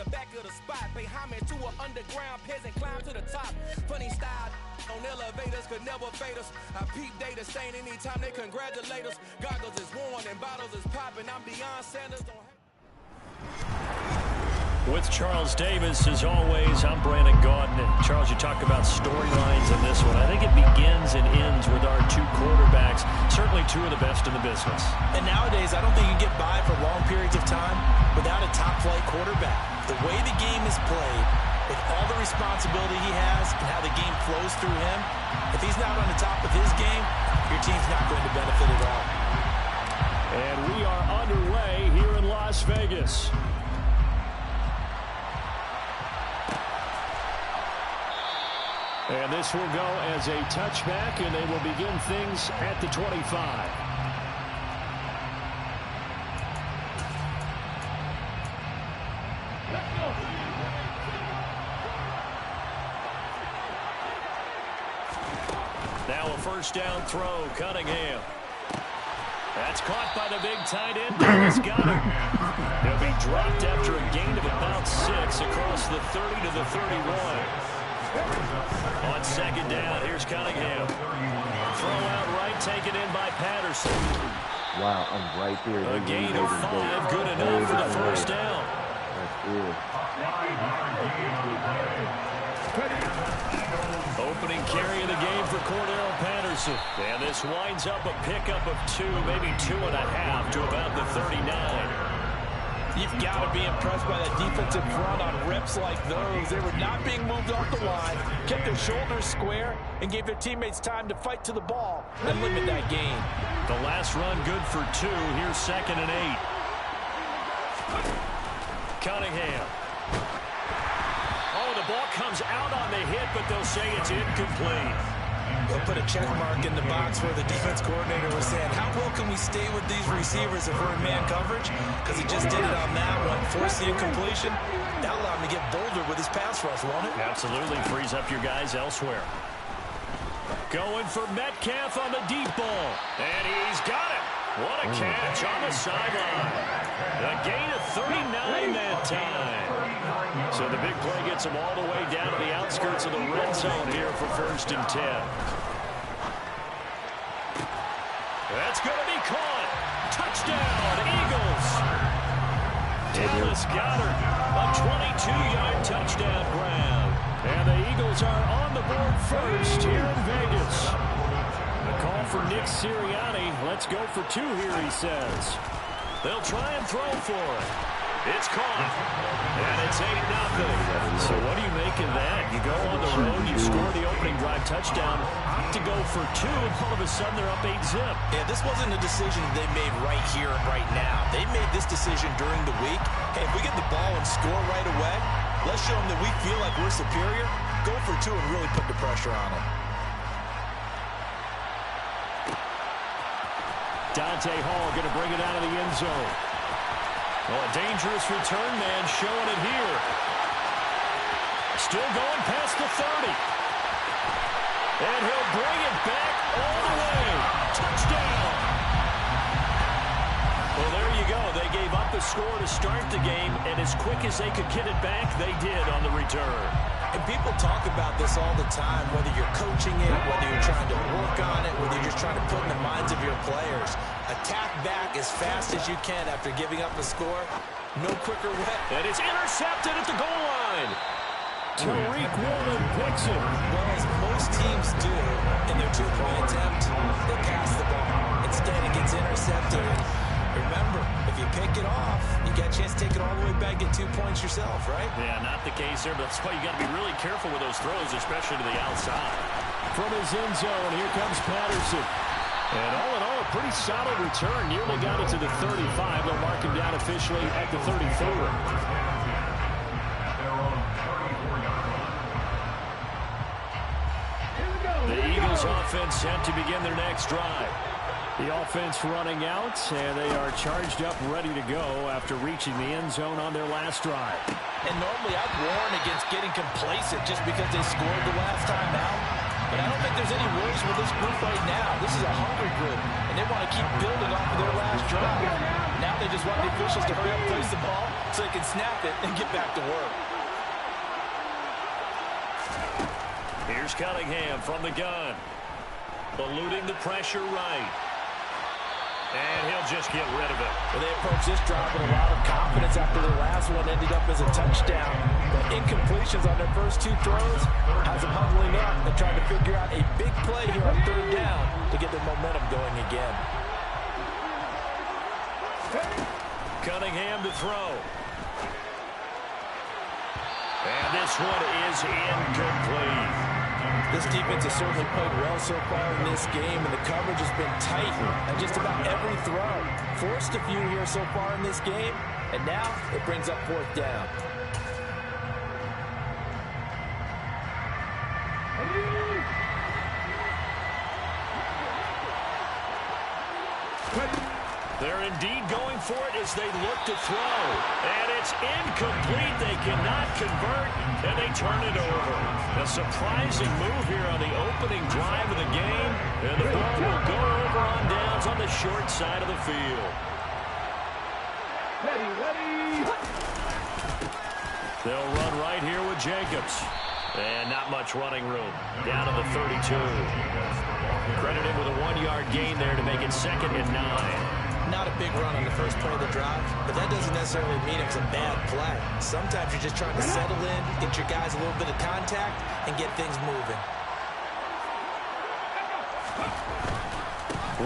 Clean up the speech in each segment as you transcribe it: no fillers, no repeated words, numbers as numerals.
the back of the spot. Pay homage to an underground peasant, climb to the top. Funny style on elevators could never fade us. I peep data stain anytime they congratulate us. Goggles is worn and bottles is popping. I'm Deion Sanders. With Charles Davis, as always, I'm Brandon Gaudin. And Charles, you talk about storylines in this one. I think it begins and ends with our two quarterbacks, certainly two of the best in the business. And nowadays, I don't think you can get by for long periods of time without a top-flight quarterback. The way the game is played, with all the responsibility he has and how the game flows through him, if he's not on the top of his game, your team's not going to benefit at all. And we are underway here in Las Vegas. And this will go as a touchback, and they will begin things at the 25. Now a first down throw, Cunningham. That's caught by the big tight end. He's got it. He'll be dropped after a gain of about 6 across the 30 to the 31. On second down, here's Cunningham. Throw out right, taken in by Patterson. Wow, I'm right there. A gain of 5, good enough for the first down. Opening carry of the game for Cordell Patterson. And this winds up a pickup of 2, maybe 2.5 to about the 39. You've got to be impressed by that defensive front on reps like those. They were not being moved off the line, kept their shoulders square, and gave their teammates time to fight to the ball and limit that gain. The last run good for 2. Here's 2nd and 8. Cunningham. Oh, the ball comes out on the hit, but they'll say it's incomplete. They'll put a check mark in the box where the defense coordinator was saying, how well can we stay with these receivers if we're in man coverage? Because he just did it on that one, forced the incompletion. That allowed him to get bolder with his pass rush, won't it? Absolutely, frees up your guys elsewhere. Going for Metcalf on the deep ball. And he's got it. What a catch on the sideline. A gain of 39 that time. So the big play gets him all the way down to the outskirts of the red zone here for 1st and 10. That's going to be caught. Touchdown, Eagles. Dallas Goedert, a 22-yard touchdown grab. And the Eagles are on the board first here in Vegas. A call for Nick Sirianni. Let's go for 2 here, he says. They'll try and throw for it. It's caught. And it's 8-0. So what do you make of that? You go on the road, you score the opening drive touchdown, opt to go for 2, and all of a sudden they're up 8-zip. Yeah, this wasn't a decision they made right here and right now. They made this decision during the week. Hey, if we get the ball and score right away, let's show them that we feel like we're superior. Go for 2 and really put the pressure on them. Dante Hall going to bring it out of the end zone. Well, a dangerous return man showing it here. Still going past the 30. And he'll bring it back all the way. Touchdown. Well, there you go. They gave up a score to start the game, and as quick as they could get it back, they did on the return. And people talk about this all the time, whether you're coaching it, whether you're trying to work on it, whether you're just trying to put in the minds of your players. Attack back as fast as you can after giving up a score. No quicker way. And it's intercepted at the goal line. Tariq Woolen picks it. Well, as most teams do in their 2-point attempt, they pass the ball. Instead, it gets intercepted. Remember, if you pick it off, you got a chance to take it all the way back, get 2 points yourself, right? Yeah, not the case there, but that's why you got to be really careful with those throws, especially to the outside. From his end zone, here comes Patterson. And all in all, a pretty solid return. Nearly got it to the 35. They'll mark him down officially at the 34. The Eagles offense set to begin their next drive. The offense running out, and they are charged up, ready to go after reaching the end zone on their last drive. And normally I'd warn against getting complacent just because they scored the last time out. But I don't think there's any worries with this group right now. This is a hungry group, and they want to keep building off of their last drive. now they just want the officials to hurry up, place the ball, so they can snap it and get back to work. Here's Cunningham from the gun. Eluding the pressure right. And he'll just get rid of it. Well, they approach this drive with a lot of confidence after their last one ended up as a touchdown. But incompletions on their first two throws has them huddling up and trying to figure out a big play here on third down to get their momentum going again. Cunningham to throw. And this one is incomplete. This defense has certainly played well so far in this game, and the coverage has been tight on just about every throw. Forced a few here so far in this game, and now it brings up fourth down. They're indeed going for it as they look to throw. And it's incomplete. They cannot convert, and they turn it over. A surprising move here on the opening drive of the game. And the ball will go over on downs on the short side of the field. They'll run right here with Jacobs. And not much running room. Down to the 32. Credited with a 1-yard gain there to make it 2nd and 9. Not a big run on the first play of the drive, but that doesn't necessarily mean it was a bad play. Sometimes you're just trying to settle in, get your guys a little bit of contact, and get things moving.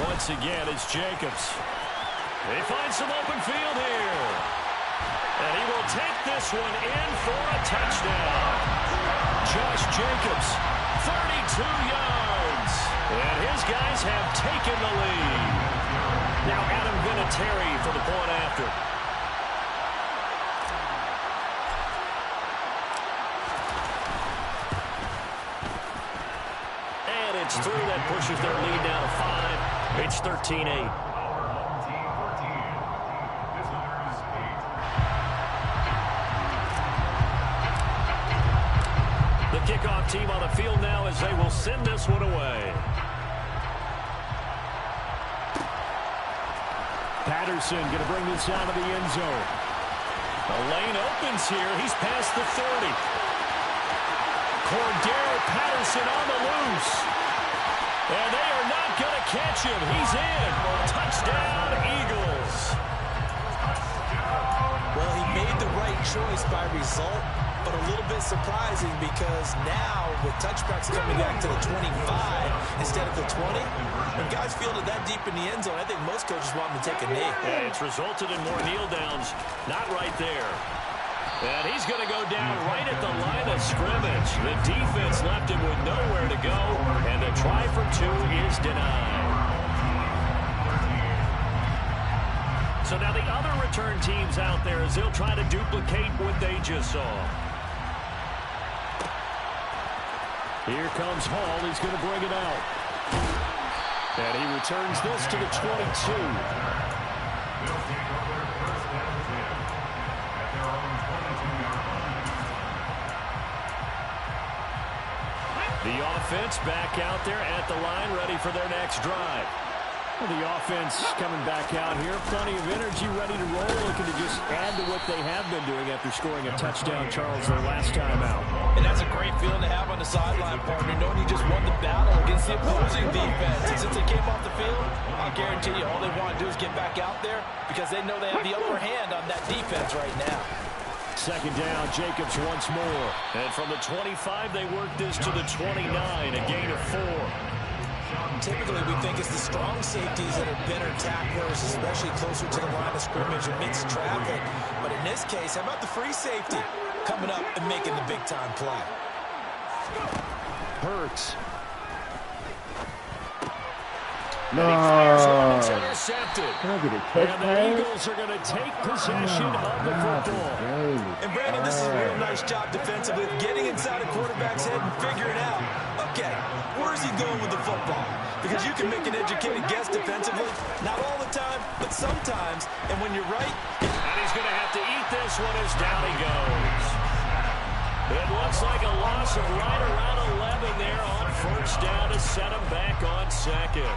Once again, it's Jacobs. They find some open field here. And he will take this one in for a touchdown. Josh Jacobs, 32 yards. And his guys have taken the lead. Now Adam Vinatieri for the point after. And it's through. That pushes their lead down to 5. It's 13-8. The kickoff team on the field now as they will send this one away. Patterson going to bring this out of the end zone. The lane opens here. He's past the 30. Cordero Patterson on the loose. And they are not going to catch him. He's in. Touchdown, Eagles. Well, he made the right choice by result, but a little bit surprising because now with touchbacks coming back to the 25 instead of the 20, when guys fielded that deep in the end zone, I think most coaches want them to take a knee. Yeah, it's resulted in more kneel downs. Not right there. And he's going to go down right at the line of scrimmage. The defense left him with nowhere to go, and the try for 2 is denied. So now the other return teams out there as they'll try to duplicate what they just saw. Here comes Hall. He's going to bring it out. And he returns this to the 22. The offense back out there at the line, ready for their next drive. Well, the offense coming back out here, plenty of energy, ready to roll, looking to just add to what they have been doing after scoring a touchdown, Charles, their last time out. And that's a great feeling to have on the sideline, partner, knowing you just won the battle against the opposing defense. And since they came off the field, I'll guarantee you all they want to do is get back out there because they know they have the upper hand on that defense right now. 2nd down, Jacobs once more. And from the 25, they work this to the 29, a gain of 4. Typically, we think it's the strong safeties that are better tacklers, especially closer to the line of scrimmage amidst traffic. But in this case, how about the free safety coming up and making the big-time play? Hurts. No. And he fires one. It's intercepted. Can I get a touch And the Eagles are going to take possession of the football. And Brandon, this is a real nice job defensively of getting inside a quarterback's head and figuring out, okay, where's he going with the football? Because you can make an educated guess defensively, not all the time, but sometimes. And when you're right, and he's going to have to eat this one as down he goes. It looks like a loss of right around 11 there on first down to set him back on 2nd.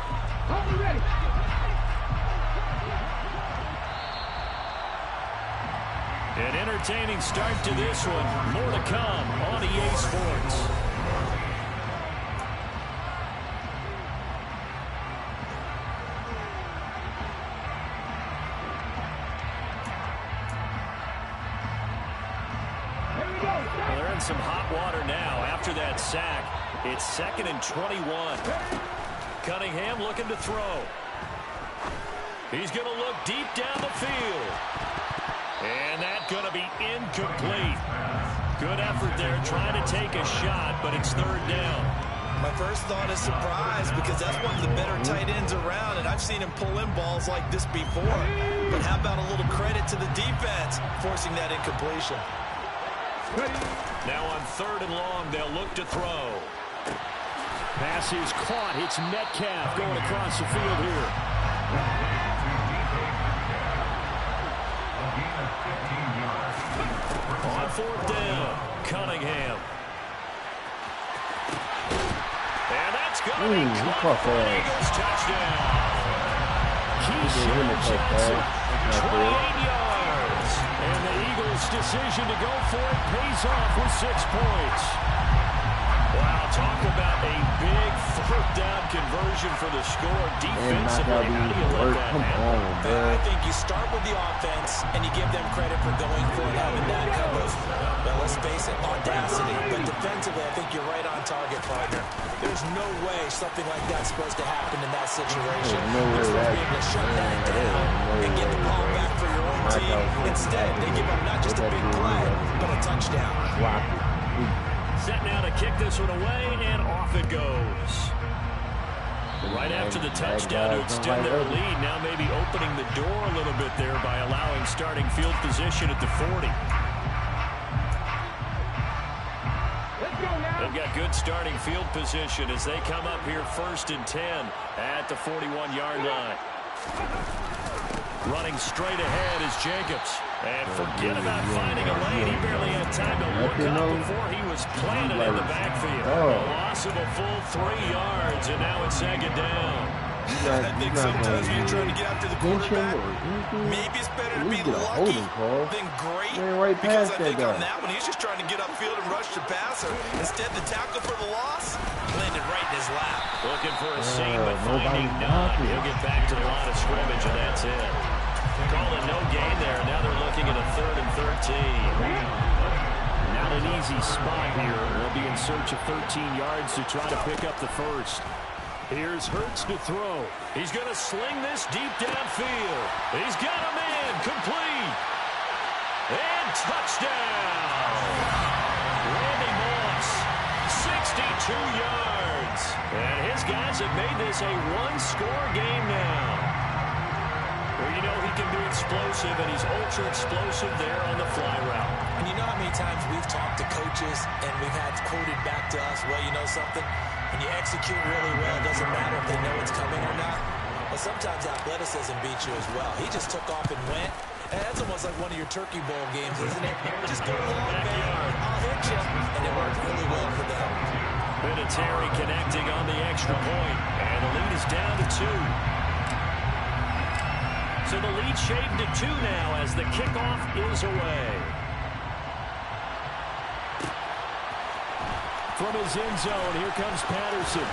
An entertaining start to this one. More to come on EA Sports. Well, they're in some hot water now after that sack. It's 2nd and 21. Cunningham looking to throw. He's going to look deep down the field. And that's going to be incomplete. Good effort there trying to take a shot, but it's 3rd down. My first thought is surprise because that's one of the better tight ends around, and I've seen him pull in balls like this before. But how about a little credit to the defense forcing that incompletion? Now on 3rd and long, they'll look to throw. Pass is caught. It's Metcalf going across the field here. On 4th down, Cunningham. And that's going to be caught for an Eagles touchdown. Keyshawn Johnson, 28 yards. And the Eagles' decision to go for it pays off with 6 points. Wow, talk about a big 4th down conversion for the score. Defensively, how do you let that happen? I think you start with the offense and you give them credit for going for it, having that kind of, well, let's face it, audacity. But defensively, I think you're right on target, partner. There's no way something like that's supposed to happen in that situation. You're supposed to be able to shut that down and get the ball back for your own team. Instead, they give up not just a big play, but a touchdown. Set now to kick this one away, and off it goes. Right after the touchdown to extend their lead, now maybe opening the door a little bit there by allowing starting field position at the 40. They've got good starting field position as they come up here 1st and 10 at the 41-yard line. Running straight ahead is Jacobs. And forget about finding a lane. He barely had time to look up before he was planted in the backfield. A loss of a full 3 yards, and now it's 2nd down. I think sometimes when you're trying to get after the quarterback, maybe it's better to be lucky than great. Because I think on that one, he's just trying to get upfield and rush the passer. Instead, the tackle for the loss landed right in his lap. Looking for a seam, but finding none. He'll get back to the line of scrimmage, and that's it. Calling no gain there. Now they're looking at a 3rd and 13. Not an easy spot here. They'll be in search of 13 yards to try to pick up the first. Here's Hurts to throw. He's going to sling this deep downfield. He's got a man complete. And touchdown. Randy Moss, 62 yards. And his guys have made this a 1-score game now. Well, you know he can be explosive, and he's ultra-explosive there on the fly route. And you know how many times we've talked to coaches, and we've had quoted back to us, well, you know something? When you execute really well, it doesn't matter if they know it's coming or not. But sometimes athleticism beats you as well. He just took off and went. And that's almost like one of your Turkey Bowl games, isn't it? Just go along, man. I'll hit you. And it worked really well for them. Vinatieri connecting on the extra point. And the lead is down to 2. So the lead shaved to 2 now as the kickoff is away. From his end zone, here comes Patterson.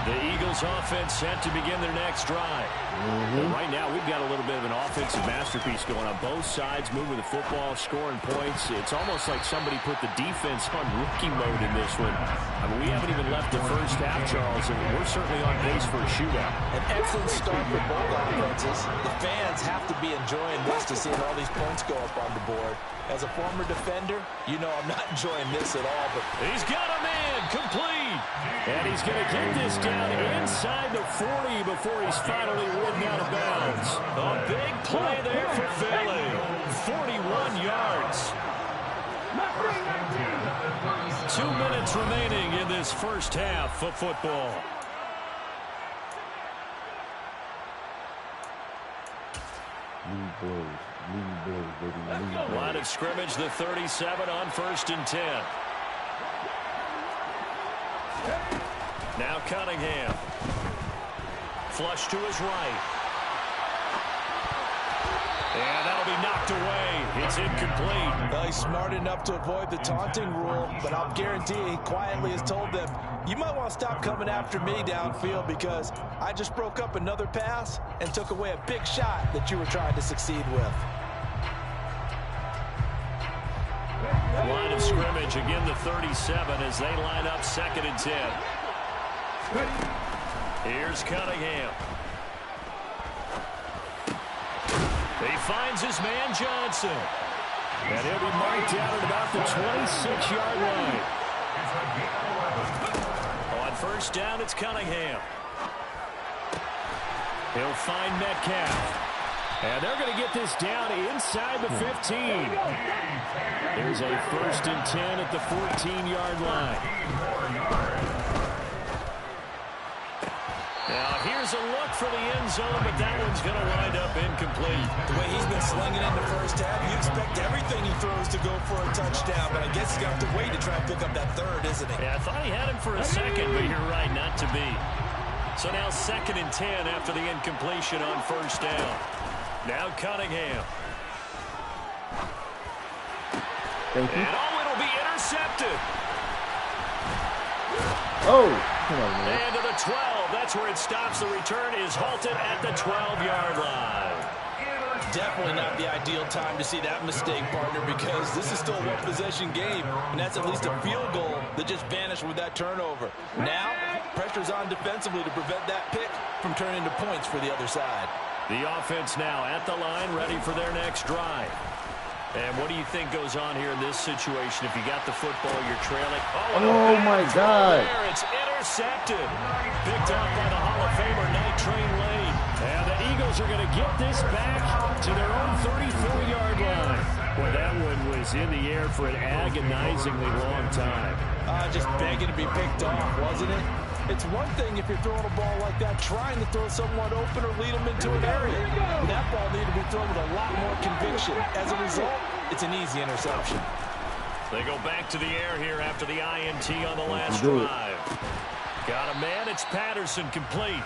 The Eagles offense set to begin their next drive. And right now, we've got a little bit of an offensive masterpiece going on both sides, moving the football, scoring points. It's almost like somebody put the defense on rookie mode in this one. I mean, we haven't even left the first half, Charles, and we're certainly on pace for a shootout. An excellent start for both offenses. The fans have to be enjoying this to see all these points go up on the board. As a former defender, you know I'm not enjoying this at all. But he's got a man complete. And he's going to get this down inside the 40 before he's finally ridden out of bounds. A big play there for Philly. 41 yards. 2 minutes remaining in this first half of football. Line of scrimmage, the 37 on 1st and 10. Now Cunningham. Flush to his right. And that'll be knocked away. It's incomplete. Well, he's smart enough to avoid the taunting rule, but I'll guarantee he quietly has told them, you might want to stop coming after me downfield because I just broke up another pass and took away a big shot that you were trying to succeed with. Line of scrimmage, again the 37 as they line up 2nd and 10. Here's Cunningham. He finds his man Johnson. And he'll be marked down at about the 26-yard line. On 1st down, it's Cunningham. He'll find Metcalf. And they're going to get this down inside the 15. There's a 1st and 10 at the 14-yard line. Now here's a look for the end zone, but that one's going to wind up incomplete. The way he's been slinging in the 1st half, you expect everything he throws to go for a touchdown, but I guess he's going to have to wait to try and pick up that 3rd, isn't he? Yeah, I thought he had him for a second, but you're right, not to be. So now 2nd and 10 after the incompletion on 1st down. Now Cunningham. Thank you. And it'll be intercepted. Oh, come on, man. And to the 12. That's where it stops. The return is halted at the 12-yard line. Definitely not the ideal time to see that mistake, partner, because this is still a one-possession game, and that's at least a field goal that just vanished with that turnover. Now, pressure's on defensively to prevent that pick from turning into points for the other side. The offense now at the line, ready for their next drive. And what do you think goes on here in this situation? If you got the football, you're trailing. Oh my God. There, it's intercepted. Picked off by the Hall of Famer, Night Train Lane. And the Eagles are going to get this back to their own 34-yard line. Boy, that one was in the air for an agonizingly long time. Just begging to be picked off, wasn't it? It's one thing if you're throwing a ball like that, trying to throw someone open or lead them into an area. That ball needed to be thrown with a lot more conviction. As a result, it's an easy interception. They go back to the air here after the INT on the last drive. Got a man, it's Patterson, complete.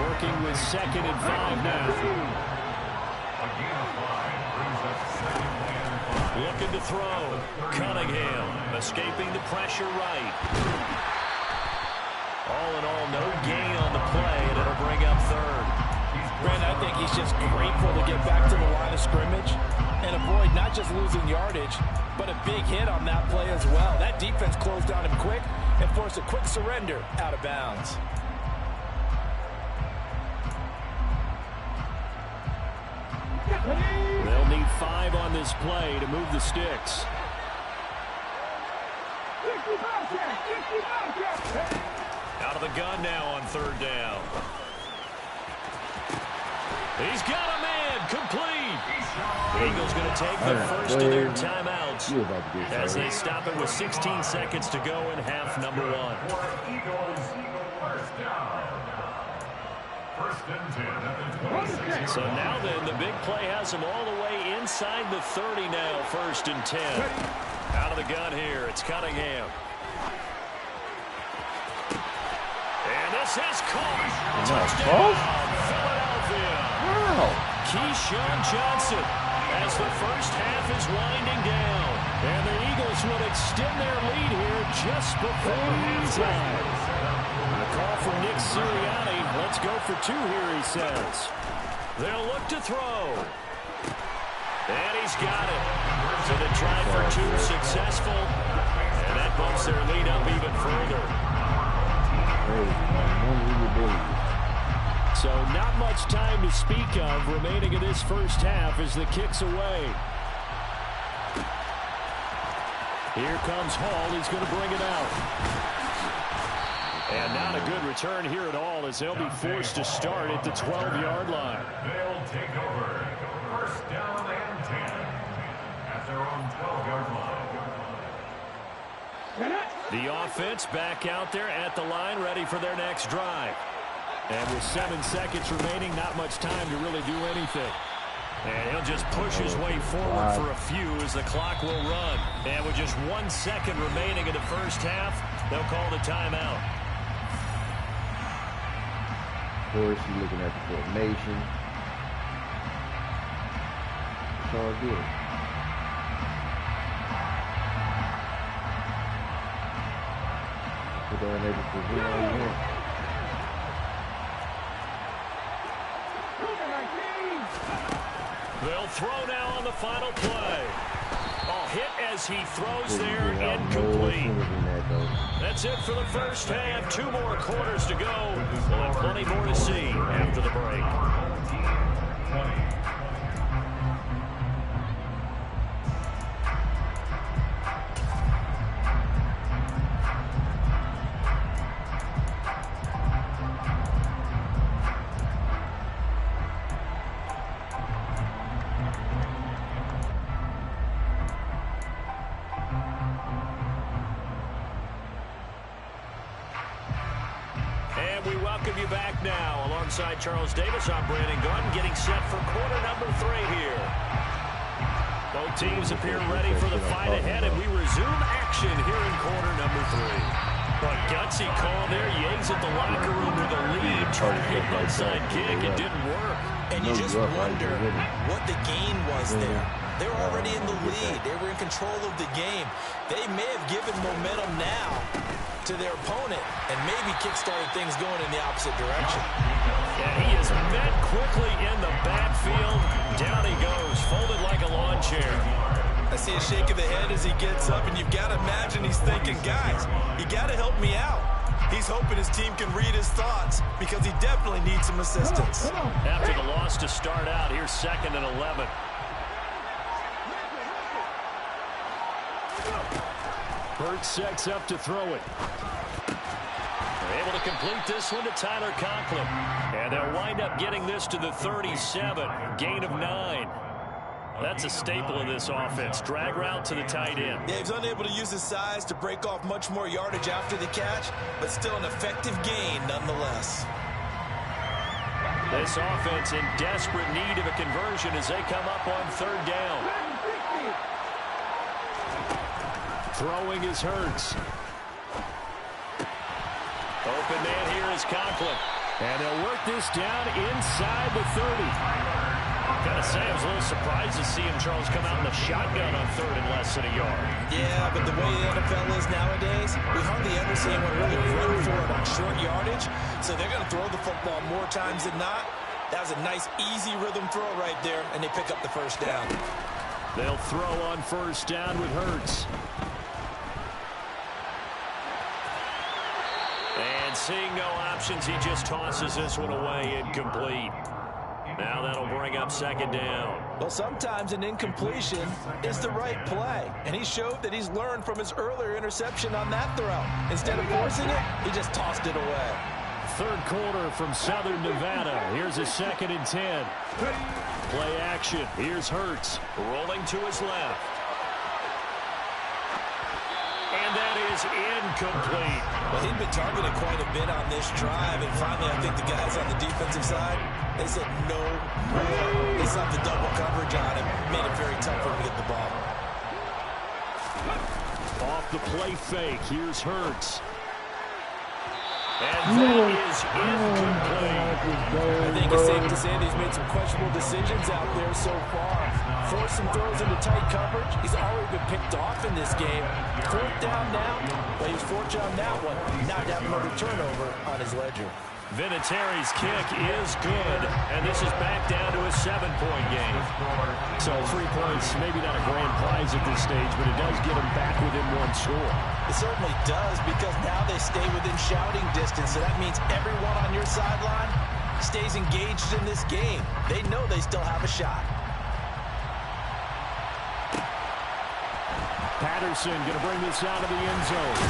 Working with 2nd and 5 now. Looking to throw. Cunningham escaping the pressure right. All in all, no gain on the play, and it'll bring up 3rd. Brandon, I think he's just grateful to get back to the line of scrimmage and avoid not just losing yardage, but a big hit on that play as well. That defense closed on him quick and forced a quick surrender out of bounds. They'll need 5 on this play to move the sticks. Out of the gun now on 3rd down. He's got a man, complete. The Eagles going to take the first of their timeouts as they stop it with 16 seconds to go in half number 1. Eagles, 1st down. 1st and 10 at the 26. So now then, the big play has them all the way inside the 30 now, 1st and 10. Out of the gun here, it's Cunningham. And this is caught. Touchdown, Philadelphia. Wow. Keyshawn Johnson as the first half is winding down. And the Eagles will extend their lead here just before halftime. A call from Nick Sirianni. Let's go for 2 here, he says. They'll look to throw. And he's got it. So the try for 2 successful. And that bumps their lead up even further. So not much time to speak of remaining in this first half as the kick's away. Here comes Hall. He's going to bring it out. And not a good return here at all as they'll be forced to start at the 12-yard line. They'll take over 1st down and 10 at their own 12-yard line. The offense back out there at the line, ready for their next drive. And with 7 seconds remaining, not much time to really do anything. And he'll just push his way forward for a few as the clock will run. And with just 1 second remaining in the first half, They'll call the timeout. Of course, you're looking at the formation. It's all good. You're unable to win all you want. They'll throw now on the final play. Oh, hit as he throws there, incomplete. That's it for the first half. 2 more quarters to go. We'll have plenty more to see after the break. Alongside Charles Davis, I'm Brandon Gordon, getting set for quarter number 3 here. Both teams appear ready for the fight ahead, and we resume action here in quarter number 3. What gutsy call there. Yates at the locker room with a lead, trying to hit an onside kick. It didn't work. And you just wonder what the gain was there. They were already in the lead. They were in control of the game. They may have given momentum now to their opponent and maybe kick-started things going in the opposite direction. Yeah, he is met quickly in the backfield. Down he goes, folded like a lawn chair. I see a shake of the head as he gets up, and you've got to imagine he's thinking, guys, you got to help me out. He's hoping his team can read his thoughts because he definitely needs some assistance. After the loss to start out, here's 2nd and 11. Hurts sets up to throw it. They're able to complete this one to Tyler Conklin. And they'll wind up getting this to the 37. Gain of 9. That's a staple of this offense. Drag route to the tight end. Yeah, he's unable to use his size to break off much more yardage after the catch, but still an effective gain nonetheless. This offense in desperate need of a conversion as they come up on 3rd down. Throwing is Hurts. Open man here is Conklin. And they'll work this down inside the 30. Gotta say, I was a little surprised to see him, Charles, come out in the shotgun on 3rd and less than a yard. Yeah, but the way the NFL is nowadays, we hardly ever see anyone really run for it on short yardage. So they're going to throw the football more times than not. That was a nice, easy rhythm throw right there, and they pick up the 1st down. They'll throw on 1st down with Hurts. And seeing no options, he just tosses this one away, incomplete. Now that'll bring up 2nd down. Well, sometimes an incompletion is the right play, and he showed that he's learned from his earlier interception on that throw. Instead of forcing it, he just tossed it away. 3rd quarter from Southern Nevada. Here's a 2nd and 10. Play action. Here's Hurts rolling to his left. And that is incomplete. Well, he'd been targeted quite a bit on this drive, and finally I think the guys on the defensive side, they said no more. They slapped the double coverage on him, made it very tough for him to get the ball. Off the play fake, here's Hurts. And that is incomplete. I think it's safe to say that he's made some questionable decisions out there so far. Forced some throws into tight coverage. He's already been picked off in this game. 4th down now, but he was fortunate on that one, not to have another turnover on his ledger. Vinatieri's kick is good, and this is back down to a 7-point game. So 3 points, maybe not a grand prize at this stage, but it does get them back within 1 score. It certainly does, because now they stay within shouting distance, so that means everyone on your sideline stays engaged in this game. They know they still have a shot. Patterson going to bring this out of the end zone.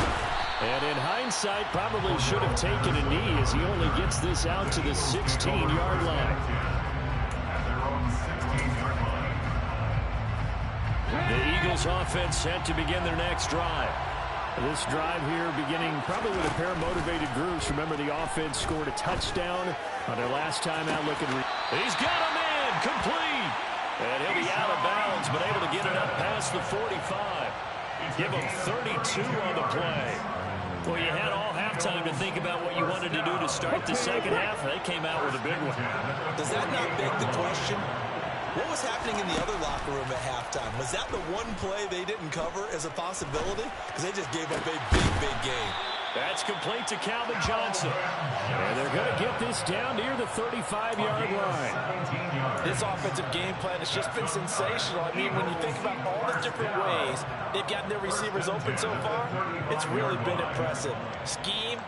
And in hindsight, probably should have taken a knee as he only gets this out to the 16-yard line. The Eagles offense set to begin their next drive. This drive here beginning probably with a pair of motivated groups. Remember, the offense scored a touchdown on their last time out looking. He's got him in, complete. And he'll be out of bounds, but able to get it up past the 45. Give him 32 on the play. Well, you had all halftime to think about what you wanted to do to start the second half, and they came out with a big one. Does that not beg the question? What was happening in the other locker room at halftime? Was that the one play they didn't cover as a possibility? Because they just gave up a big game. That's complete to Calvin Johnson. And they're going to get this down near the 35-yard line. This offensive game plan has just been sensational. I mean, when you think about all the different ways they've gotten their receivers open so far, it's really been impressive. Scheme,